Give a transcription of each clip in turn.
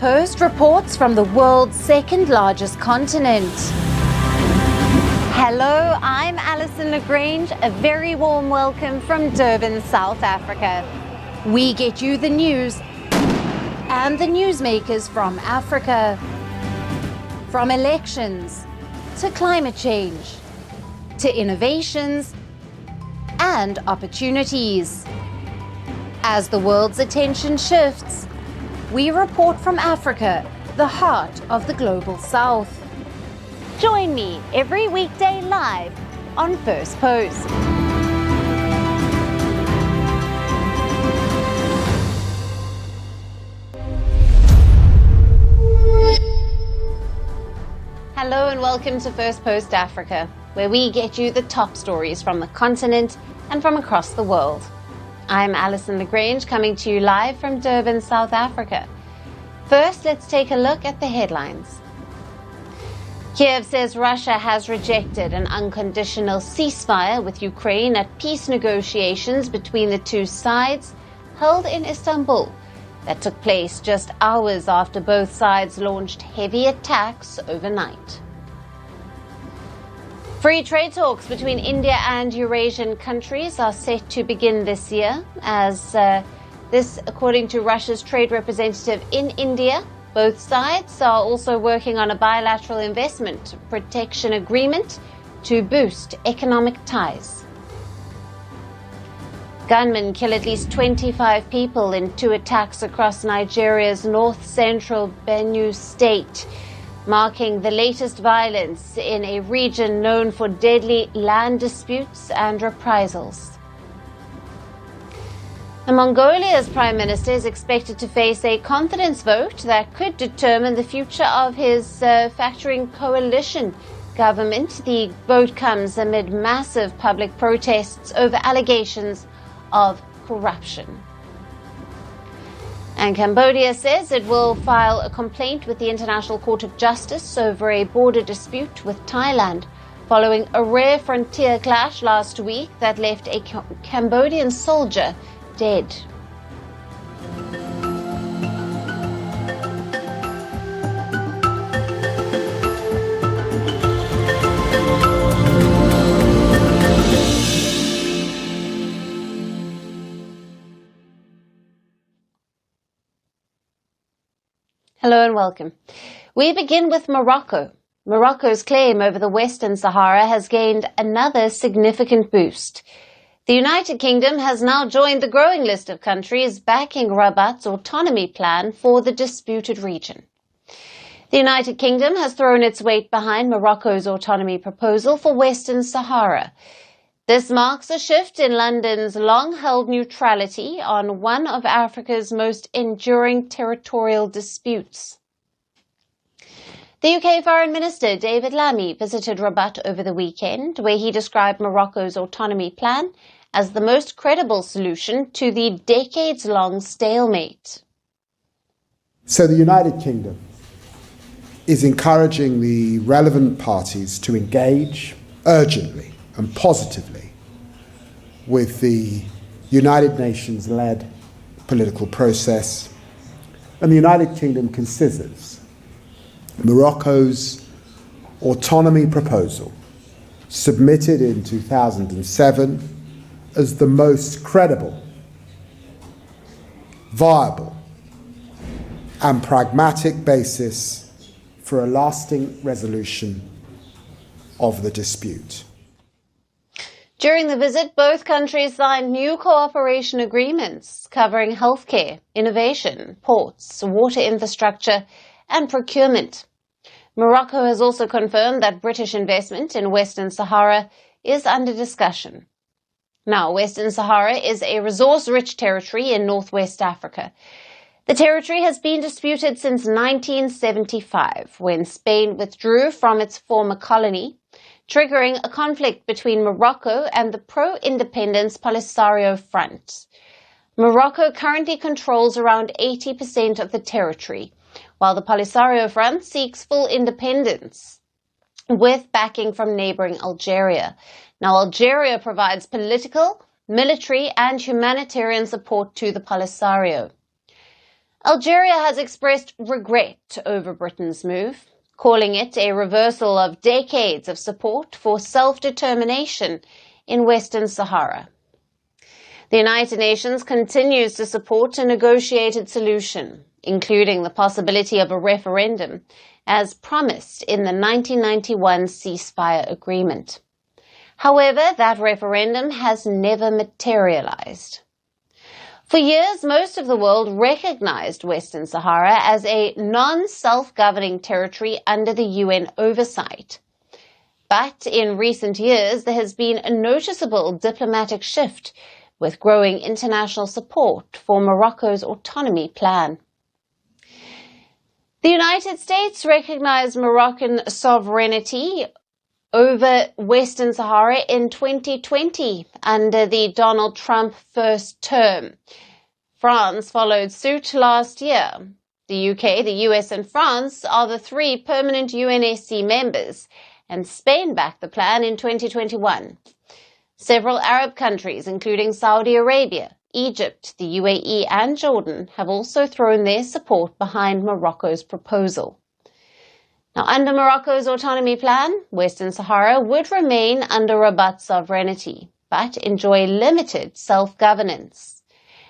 Firstpost reports from the world's second largest continent. Hello, I'm Alyson Grange. A very warm welcome from Durban, South Africa. We get you the news and the newsmakers from Africa. From elections to climate change to innovations and opportunities. As the world's attention shifts, we report from Africa, the heart of the global south. Join me every weekday live on Firstpost. Hello and welcome to Firstpost Africa, where we get you the top stories from the continent and from across the world. I'm Alyson Grange, coming to you live from Durban, South Africa. First, let's take a look at the headlines. Kiev says Russia has rejected an unconditional ceasefire with Ukraine at peace negotiations between the two sides held in Istanbul that took place just hours after both sides launched heavy attacks overnight. Free trade talks between India and Eurasian countries are set to begin this year, as this, according to Russia's trade representative in India. Both sides are also working on a bilateral investment protection agreement to boost economic ties. Gunmen kill at least 25 people in two attacks across Nigeria's north-central Benue state, marking the latest violence in a region known for deadly land disputes and reprisals. And Mongolia's prime minister is expected to face a confidence vote that could determine the future of his factoring coalition government. The vote comes amid massive public protests over allegations of corruption. And Cambodia says it will file a complaint with the International Court of Justice over a border dispute with Thailand, following a rare frontier clash last week that left a Cambodian soldier dead. Hello and welcome. We begin with Morocco. Morocco's claim over the Western Sahara has gained another significant boost. The United Kingdom has now joined the growing list of countries backing Rabat's autonomy plan for the disputed region. The United Kingdom has thrown its weight behind Morocco's autonomy proposal for Western Sahara. This marks a shift in London's long-held neutrality on one of Africa's most enduring territorial disputes. The UK Foreign Minister David Lammy visited Rabat over the weekend, where he described Morocco's autonomy plan as the most credible solution to the decades-long stalemate. So the United Kingdom is encouraging the relevant parties to engage urgently and positively with the United Nations-led political process, and the United Kingdom considers Morocco's autonomy proposal, submitted in 2007, as the most credible, viable, and pragmatic basis for a lasting resolution of the dispute. During the visit, both countries signed new cooperation agreements covering healthcare, innovation, ports, water infrastructure, and procurement. Morocco has also confirmed that British investment in Western Sahara is under discussion. Now, Western Sahara is a resource-rich territory in northwest Africa. The territory has been disputed since 1975, when Spain withdrew from its former colony, triggering a conflict between Morocco and the pro-independence Polisario Front. Morocco currently controls around 80% of the territory, while the Polisario Front seeks full independence, with backing from neighboring Algeria. Now, Algeria provides political, military, and humanitarian support to the Polisario. Algeria has expressed regret over Britain's move, calling it a reversal of decades of support for self-determination in Western Sahara. The United Nations continues to support a negotiated solution, including the possibility of a referendum, as promised in the 1991 ceasefire agreement. However, that referendum has never materialized. For years, most of the world recognized Western Sahara as a non-self-governing territory under the UN oversight. But in recent years, there has been a noticeable diplomatic shift with growing international support for Morocco's autonomy plan. The United States recognized Moroccan sovereignty over Western Sahara in 2020 under the Donald Trump first term. France followed suit last year. The UK, the US and France are the three permanent UNSC members, and Spain backed the plan in 2021. Several Arab countries, including Saudi Arabia, Egypt, the UAE and Jordan, have also thrown their support behind Morocco's proposal. Now, under Morocco's autonomy plan, Western Sahara would remain under Rabat sovereignty, but enjoy limited self-governance.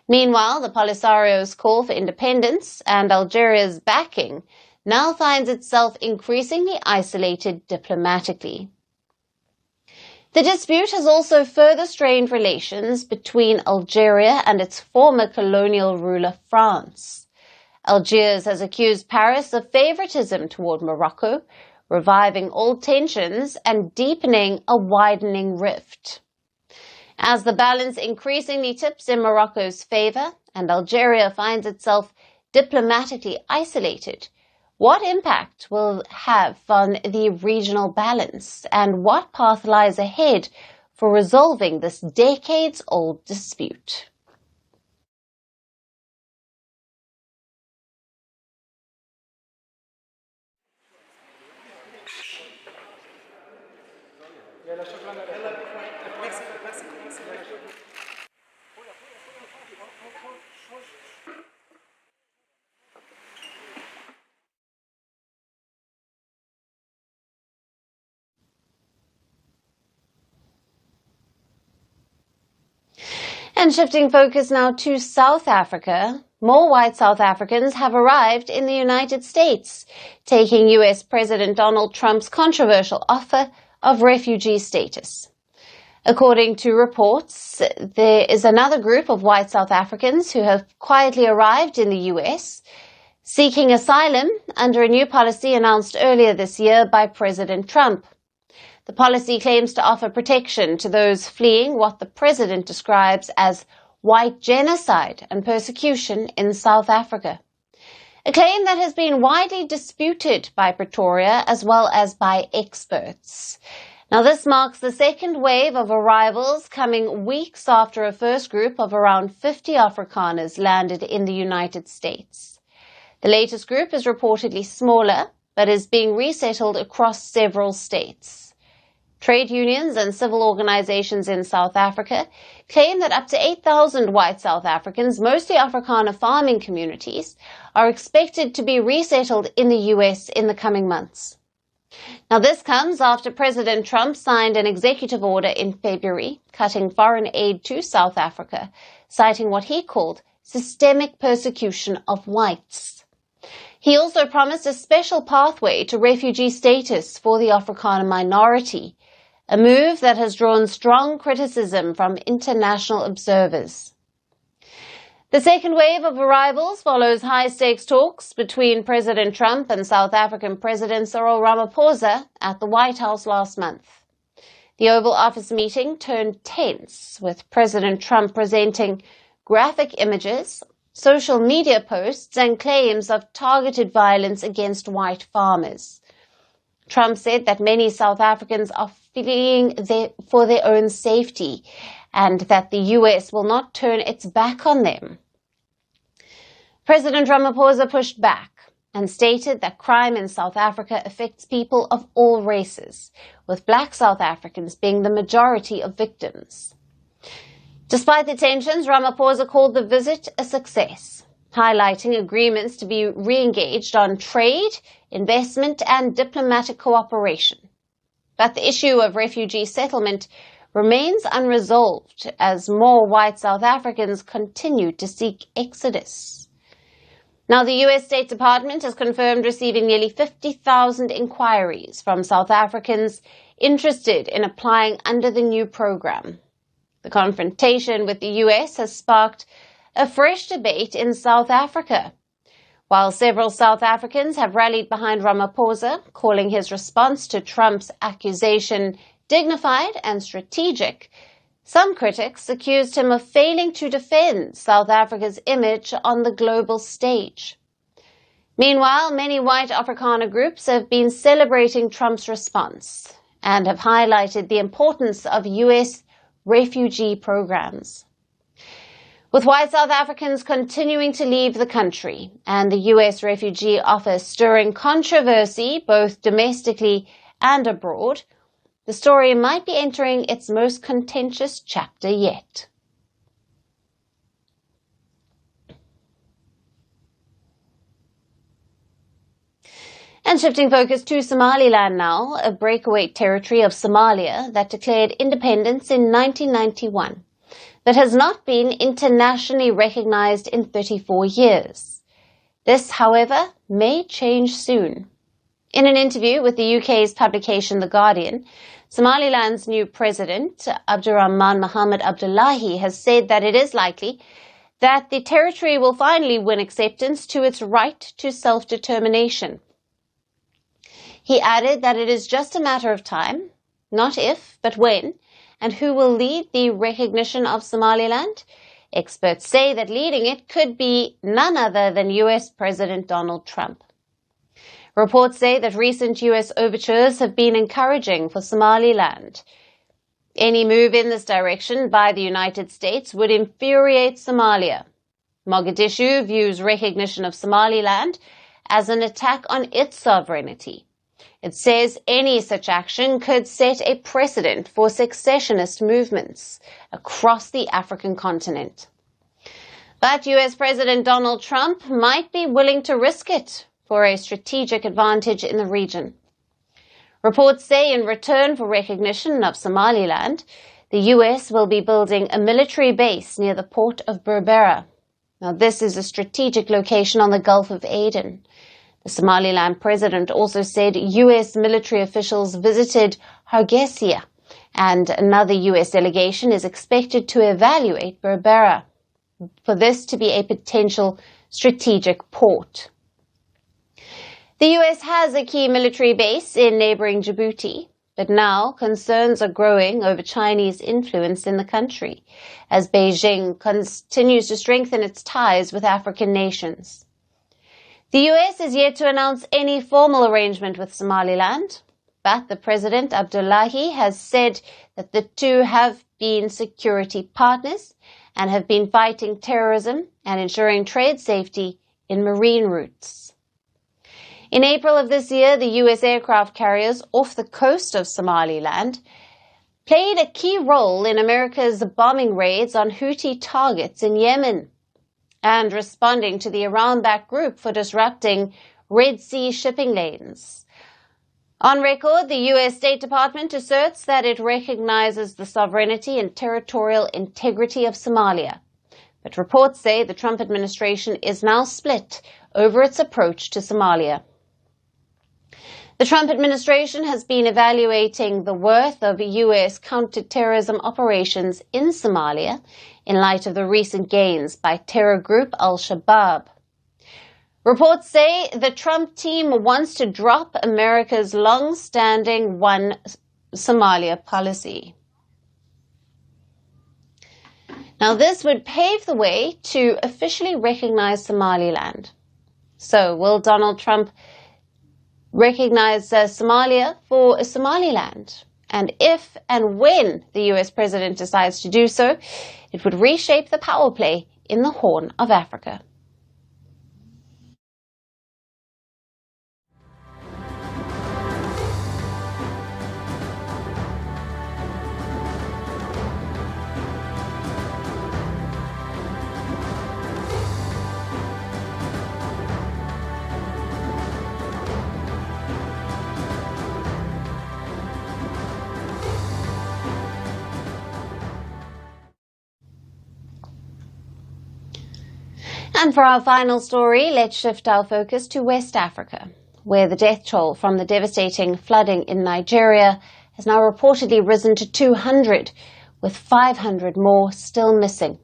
Meanwhile, the Polisario's call for independence and Algeria's backing now finds itself increasingly isolated diplomatically. The dispute has also further strained relations between Algeria and its former colonial ruler France. Algiers has accused Paris of favoritism toward Morocco, reviving old tensions and deepening a widening rift. As the balance increasingly tips in Morocco's favor and Algeria finds itself diplomatically isolated, what impact will it have on the regional balance, and what path lies ahead for resolving this decades-old dispute? And shifting focus now to South Africa, more white South Africans have arrived in the United States, taking US President Donald Trump's controversial offer of refugee status. According to reports, there is another group of white South Africans who have quietly arrived in the US, seeking asylum under a new policy announced earlier this year by President Trump. The policy claims to offer protection to those fleeing what the president describes as white genocide and persecution in South Africa. A claim that has been widely disputed by Pretoria as well as by experts. Now, this marks the second wave of arrivals coming weeks after a first group of around 50 Afrikaners landed in the United States. The latest group is reportedly smaller, but is being resettled across several states. Trade unions and civil organizations in South Africa claim that up to 8,000 white South Africans, mostly Afrikaner farming communities, are expected to be resettled in the US in the coming months. Now, this comes after President Trump signed an executive order in February cutting foreign aid to South Africa, citing what he called systemic persecution of whites. He also promised a special pathway to refugee status for the Afrikaner minority, a move that has drawn strong criticism from international observers. The second wave of arrivals follows high-stakes talks between President Trump and South African President Cyril Ramaphosa at the White House last month. The Oval Office meeting turned tense, with President Trump presenting graphic images, social media posts, and claims of targeted violence against white farmers. Trump said that many South Africans are fleeing for their own safety and that the US will not turn its back on them. President Ramaphosa pushed back and stated that crime in South Africa affects people of all races, with black South Africans being the majority of victims. Despite the tensions, Ramaphosa called the visit a success, highlighting agreements to be re-engaged on trade, investment and diplomatic cooperation. But the issue of refugee settlement remains unresolved as more white South Africans continue to seek exodus. Now, the US State Department has confirmed receiving nearly 50,000 inquiries from South Africans interested in applying under the new program. The confrontation with the US has sparked a fresh debate in South Africa. While several South Africans have rallied behind Ramaphosa, calling his response to Trump's accusation dignified and strategic, some critics accused him of failing to defend South Africa's image on the global stage. Meanwhile, many white Afrikaner groups have been celebrating Trump's response and have highlighted the importance of US refugee programs. With white South Africans continuing to leave the country and the US Refugee Office stirring controversy both domestically and abroad, the story might be entering its most contentious chapter yet. And shifting focus to Somaliland now, a breakaway territory of Somalia that declared independence in 1991. That has not been internationally recognized in 34 years. This, however, may change soon. In an interview with the UK's publication The Guardian, Somaliland's new president, Abdurrahman Mohamed Abdullahi, has said that it is likely that the territory will finally win acceptance to its right to self-determination. He added that it is just a matter of time, not if, but when, and who will lead the recognition of Somaliland? Experts say that leading it could be none other than US President Donald Trump. Reports say that recent US overtures have been encouraging for Somaliland. Any move in this direction by the United States would infuriate Somalia. Mogadishu views recognition of Somaliland as an attack on its sovereignty. It says any such action could set a precedent for secessionist movements across the African continent. But US President Donald Trump might be willing to risk it for a strategic advantage in the region. Reports say in return for recognition of Somaliland, the US will be building a military base near the port of Berbera. Now, this is a strategic location on the Gulf of Aden. The Somaliland president also said US military officials visited Hargeisa, and another US delegation is expected to evaluate Berbera for this to be a potential strategic port. The US has a key military base in neighboring Djibouti, but now concerns are growing over Chinese influence in the country as Beijing continues to strengthen its ties with African nations. The US is yet to announce any formal arrangement with Somaliland, but the President Abdullahi has said that the two have been security partners and have been fighting terrorism and ensuring trade safety in marine routes. In April of this year, the US aircraft carriers off the coast of Somaliland played a key role in America's bombing raids on Houthi targets in Yemen, and responding to the Iran-backed group for disrupting Red Sea shipping lanes. On record, the US State Department asserts that it recognizes the sovereignty and territorial integrity of Somalia. But reports say the Trump administration is now split over its approach to Somalia. The Trump administration has been evaluating the worth of US counterterrorism operations in Somalia in light of the recent gains by terror group Al-Shabaab. Reports say the Trump team wants to drop America's long-standing One Somalia policy. Now, this would pave the way to officially recognize Somaliland. So, will Donald Trump recognize Somalia for Somaliland? And if and when the US president decides to do so, it would reshape the power play in the Horn of Africa. And for our final story, let's shift our focus to West Africa, where the death toll from the devastating flooding in Nigeria has now reportedly risen to 200, with 500 more still missing.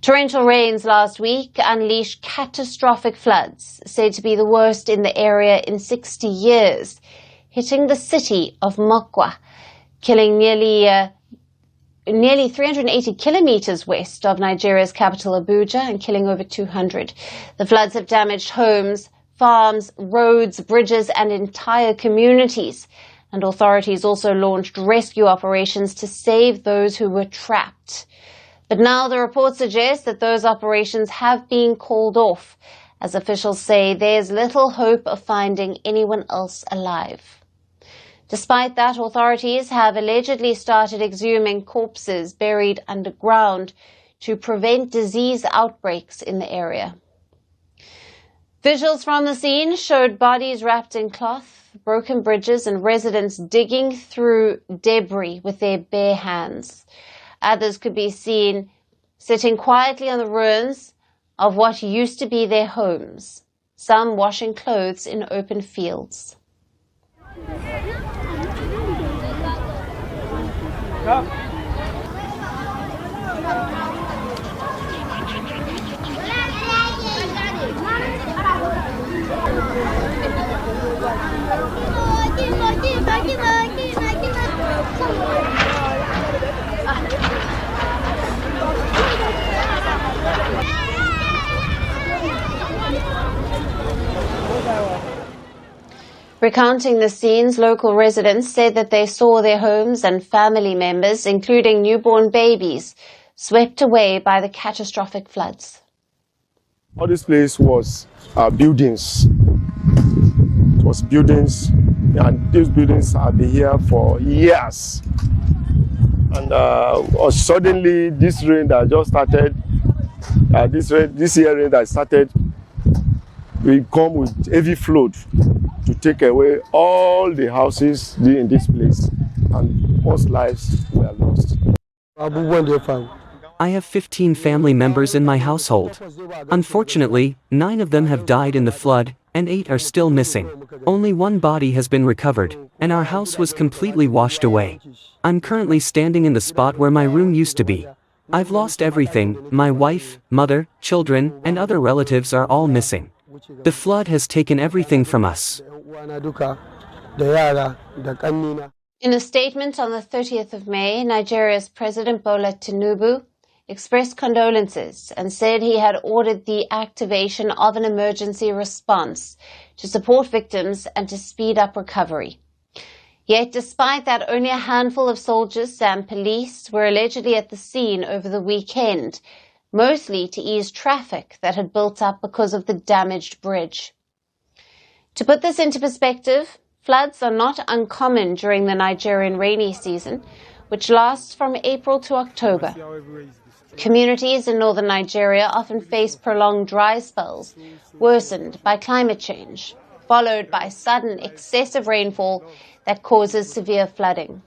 Torrential rains last week unleashed catastrophic floods, said to be the worst in the area in 60 years, hitting the city of Mokwa, killing nearly 380 kilometers west of Nigeria's capital Abuja and killing over 200. The floods have damaged homes, farms, roads, bridges and entire communities. And authorities also launched rescue operations to save those who were trapped. But now the report suggests that those operations have been called off, as officials say there's little hope of finding anyone else alive. Despite that, authorities have allegedly started exhuming corpses buried underground to prevent disease outbreaks in the area. Visuals from the scene showed bodies wrapped in cloth, broken bridges, and residents digging through debris with their bare hands. Others could be seen sitting quietly on the ruins of what used to be their homes, some washing clothes in open fields. Recounting the scenes, local residents said that they saw their homes and family members, including newborn babies, swept away by the catastrophic floods. All this place was buildings. It was buildings, and these buildings have been here for years. And suddenly, this rain that just started, this year rain that started, will come with heavy flood to take away all the houses in this place, and most lives were lost. I have 15 family members in my household. Unfortunately, 9 of them have died in the flood, and 8 are still missing. Only 1 body has been recovered, and our house was completely washed away. I'm currently standing in the spot where my room used to be. I've lost everything. My wife, mother, children, and other relatives are all missing. The flood has taken everything from us. In a statement on the 30th of May, Nigeria's President Bola Tinubu expressed condolences and said he had ordered the activation of an emergency response to support victims and to speed up recovery. Yet, despite that, only a handful of soldiers and police were allegedly at the scene over the weekend, mostly to ease traffic that had built up because of the damaged bridge. To put this into perspective, floods are not uncommon during the Nigerian rainy season, which lasts from April to October. Communities in northern Nigeria often face prolonged dry spells, worsened by climate change, followed by sudden excessive rainfall that causes severe flooding.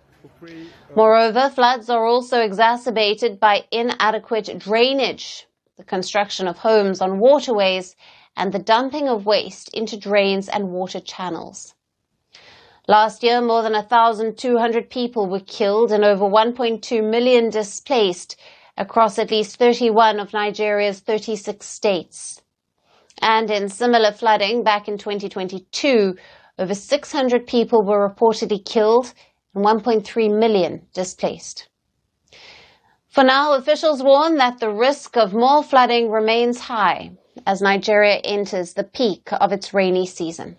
Moreover, floods are also exacerbated by inadequate drainage, the construction of homes on waterways, and the dumping of waste into drains and water channels. Last year, more than 1,200 people were killed and over 1.2 million displaced across at least 31 of Nigeria's 36 states. And in similar flooding back in 2022, over 600 people were reportedly killed and 1.3 million displaced. For now, officials warn that the risk of more flooding remains high as Nigeria enters the peak of its rainy season.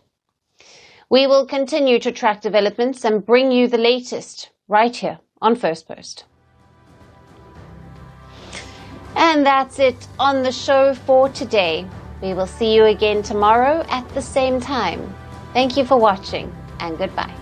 We will continue to track developments and bring you the latest right here on Firstpost. And that's it on the show for today. We will see you again tomorrow at the same time. Thank you for watching and goodbye.